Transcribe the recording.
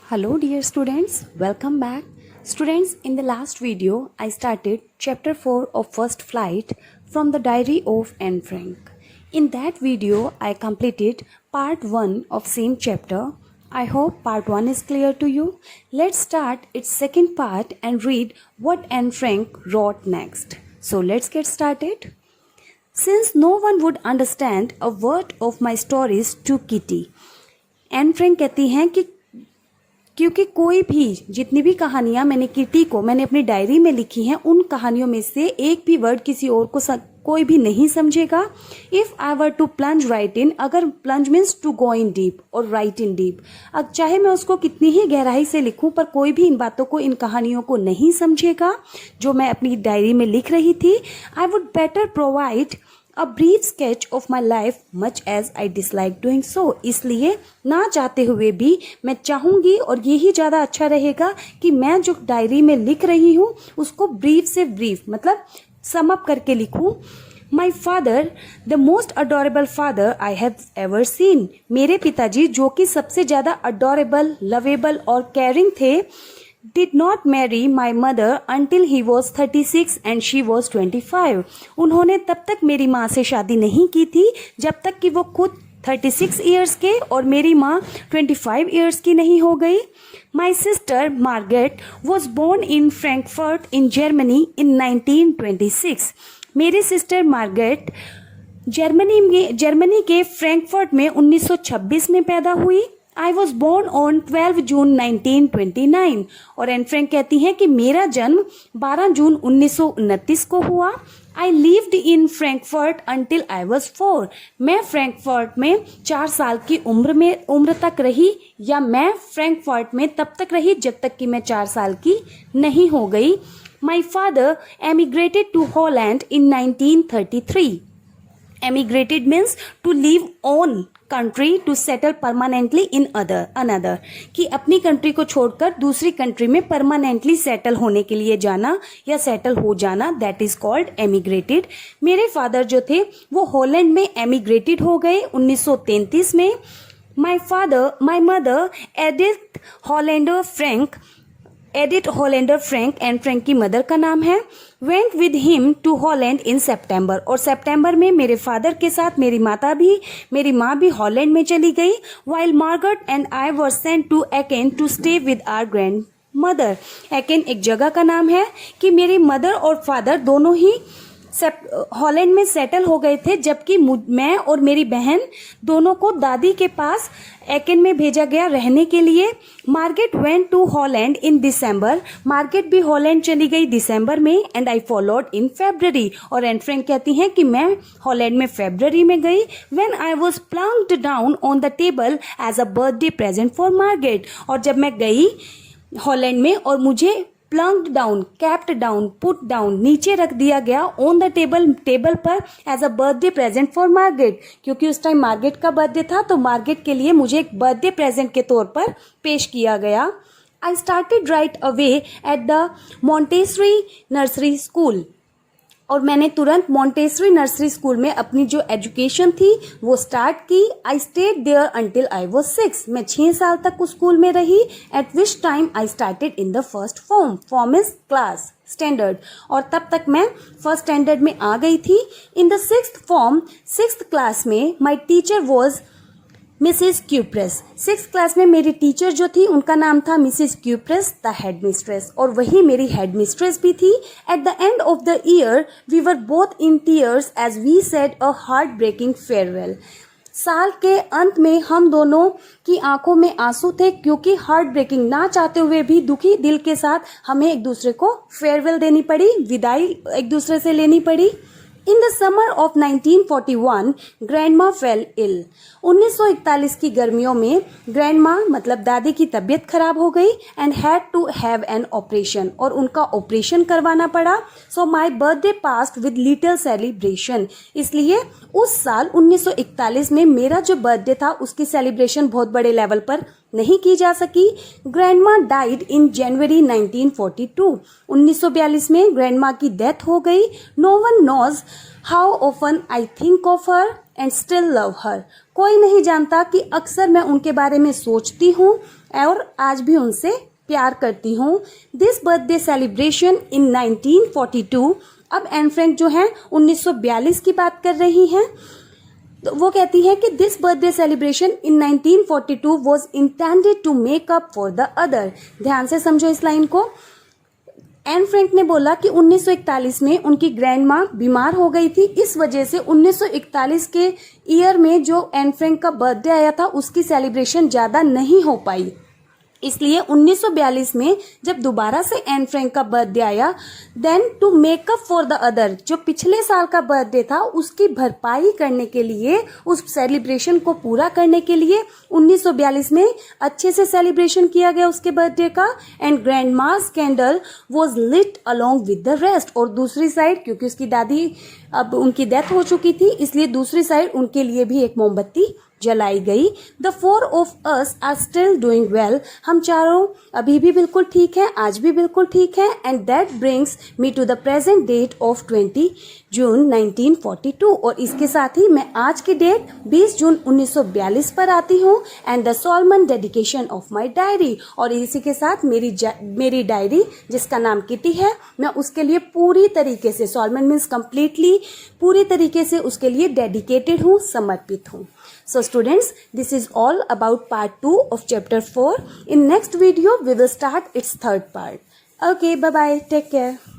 Hello dear students, welcome back. Students, in the last video, I started chapter 4 of First Flight from the diary of Anne Frank. In that video, I completed part 1 of same chapter. I hope part 1 is clear to you. Let's start its second part and read what Anne Frank wrote next. So let's get started. Since no one would understand a word of my stories to Kitty, N Frank कहती हैं कि क्योंकि कोई भी जितनी भी कहानियां मैंने अपनी डायरी में लिखी हैं, उन कहानियों में से एक भी वर्ड किसी और को कोई भी नहीं समझेगा. If I were to plunge right in, अगर plunge means to go in deep और राइट इन डीप, अब चाहे मैं उसको कितनी ही गहराई से लिखूं पर कोई भी इन बातों को, इन कहानियों को नहीं समझेगा जो मैं अपनी डायरी में लिख रही थी. I would better provide A brief sketch of my life much as I dislike doing so. इसलिए ना चाहते हुए भी मैं चाहूँगी और यही ज़्यादा अच्छा रहेगा कि मैं जो डायरी में लिख रही हूँ उसको ब्रीफ से ब्रीफ मतलब सम अप करके लिखूँ. My father, the most adorable father I have ever seen. मेरे पिताजी जो कि सबसे ज़्यादा अडोरेबल, लवेबल और केयरिंग थे, did not marry my mother until he was 36 and she was 25. उन्होंने तब तक मेरी माँ से शादी नहीं की थी जब तक कि वो खुद 36 इयर्स के और मेरी माँ 25 इयर्स की नहीं हो गई. My sister Margaret was born in Frankfurt in Germany in 1926. मेरी सिस्टर मार्गरेट जर्मनी के फ्रैंकफर्ट में 1926 में पैदा हुई. I was born on 12 जून 1929. और एन फ्रैंक कहती हैं कि मेरा जन्म 12 जून 1929 को हुआ. I lived in Frankfurt until I was 4. मैं फ्रैंकफर्ट में 4 साल की उम्र तक रही, या मैं फ्रैंकफर्ट में तब तक रही जब तक कि मैं 4 साल की नहीं हो गई. My father emigrated to Holland in 1933. Emigrated means to leave own country to settle permanently in another, कि अपनी कंट्री को छोड़कर दूसरी कंट्री में परमानेंटली सेटल होने के लिए जाना या सेटल हो जाना, दैट इज कॉल्ड एमिग्रेटेड. मेरे फादर जो थे वो हॉलैंड में एमिग्रेटेड हो गए 1933 में. My mother Edith Hollander Frank, and Frank की मदर का नाम है, went with him to Holland in September. और सितंबर में मेरे फादर के साथ मेरी माँ भी हॉलैंड में चली गई. While Margaret and I were sent to Aachen to stay with our grandmother. Aachen एक जगह का नाम है कि मेरी मदर और फादर दोनों ही हॉलैंड में सेटल हो गए थे, जबकि मैं और मेरी बहन दोनों को दादी के पास एकेन में भेजा गया रहने के लिए. Margaret went to Holland in December. Margaret भी हॉलैंड चली गई दिसंबर में. And I followed in February. और एन फ्रैंक कहती हैं कि मैं हॉलैंड में फेब्रुअरी में गई. When I was plunked down on the table as a birthday present for Margaret. और जब मैं गई हॉलैंड में और मुझे plunked down, kept down, put down, नीचे रख दिया गया ऑन द टेबल पर as a birthday present for Margaret, क्योंकि उस टाइम मार्गरेट का बर्थडे था तो मार्गरेट के लिए मुझे एक बर्थडे प्रेजेंट के तौर पर पेश किया गया. I started right away at the Montessori nursery school. और मैंने तुरंत मॉन्टेसरी नर्सरी स्कूल में अपनी जो एजुकेशन थी वो स्टार्ट की. I stayed there until I was 6. मैं 6 साल तक उस स्कूल में रही. At which time I started in the first form is class standard. और तब तक मैं फर्स्ट स्टैंडर्ड में आ गई थी. In the 6th form, 6th class में my teacher was Mrs Kuperus. 6th class में मेरी टीचर जो थी उनका नाम था Mrs Kuperus the headmistress, और वही मेरी हेड मिस्ट्रेस भी थी. At the end of the year we were both in tears as we said a heartbreaking farewell. साल के अंत में हम दोनों की आंखों में आंसू थे, क्योंकि हार्ट ब्रेकिंग, ना चाहते हुए भी दुखी दिल के साथ हमें एक दूसरे को फेयरवेल देनी पड़ी, विदाई एक दूसरे से लेनी पड़ी. In the summer of 1941, grandma fell ill. 1941 की गर्मियों में ग्रैंडमा मतलब दादी की तबीयत खराब हो गई and had to have an operation, और उनका ऑपरेशन करवाना पड़ा. So my birthday passed with little celebration. इसलिए उस साल 1941 में मेरा जो बर्थडे था उसकी सेलिब्रेशन बहुत बड़े लेवल पर नहीं की जा सकी. ग्रैंडमा डाइड इन जनवरी 1942. 1942 में ग्रैंडमा की डेथ हो गई. No one knows how often I think of her and still love her. कोई नहीं जानता कि अक्सर मैं उनके बारे में सोचती हूँ और आज भी उनसे प्यार करती हूँ। दिस बर्थडे सेलिब्रेशन इन 1942, अब एन फ्रैंक जो है 1942 की बात कर रही हैं। तो वो कहती है कि this birthday celebration in 1942 was intended to make up for the other. ध्यान से समझो इस लाइन को। एन फ्रैंक ने बोला कि 1941 में उनकी ग्रैंड माँ बीमार हो गई थी, इस वजह से 1941 के ईयर में जो एन फ्रैंक का बर्थडे आया था उसकी सेलिब्रेशन ज़्यादा नहीं हो पाई। इसलिए 1942 में जब दोबारा से एन फ्रैंक का बर्थडे आया, then to make up for the other, जो पिछले साल का बर्थडे था उसकी भरपाई करने के लिए, उस सेलिब्रेशन को पूरा करने के लिए 1942 में अच्छे से सेलिब्रेशन किया गया उसके बर्थडे का। And grandma's candle was lit along with the rest, और दूसरी साइड क्योंकि उसकी दादी अब उनकी डेथ हो चुकी थी इसलिए दूसरी साइड उनके लिए भी एक मोमबत्ती जलाई गई। The 4 of us are still doing well, हम चारों अभी भी बिल्कुल ठीक हैं, आज भी बिल्कुल ठीक हैं। And that brings me to the present date of 20 June 1942, और इसके साथ ही मैं आज की डेट 20 जून 1942 पर आती हूँ। And the Solomon dedication of my diary, और इसी के साथ मेरी डायरी जिसका नाम किटी है, मैं उसके लिए पूरी तरीके से, सोलमन मीन्स कम्प्लीटली, पूरी तरीके से उसके लिए डेडिकेटेड हूँ, समर्पित हूँ। So students, this is all about part 2 of chapter 4. In next video, we will start its third part. Okay, bye-bye. Take care.